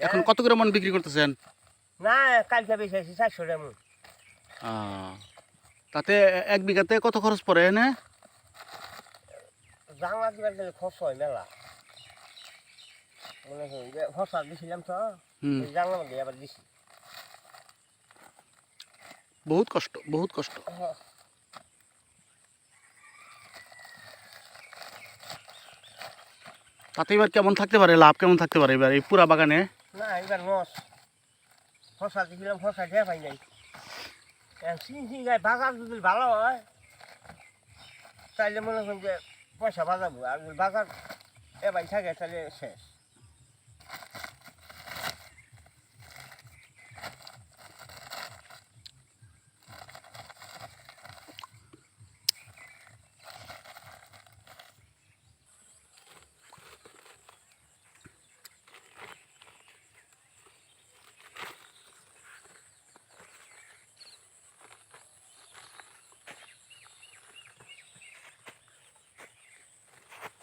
এখন কত করে মন বিক্রি করতেছেন? না কালকে বেশি 400 টাকা মন। তাতে এক বিঘাতে কত খরচ পড়ে এনে? জাংলা দিবার গেলে খরচ হয় মেলা। মনে হয় যে খরচা দিছিলাম তো জাংলা মধ্যে আবার দিছি। বহুত কষ্ট, বহুত কষ্ট। তাতে এবার কেমন থাকতে পারে, লাভ কেমন থাকতে পারে এবার এই পুরা বাগানে? না এবার লস। খরচা দিছিলাম, খরচা দেওয়া পাই নাই। চিনি গায়ে বাজার যদি ভালো হয় তাহলে মনে করেন যে পয়সা বাজাবো, আর যদি বাজার এবার থাকে তাহলে শেষ।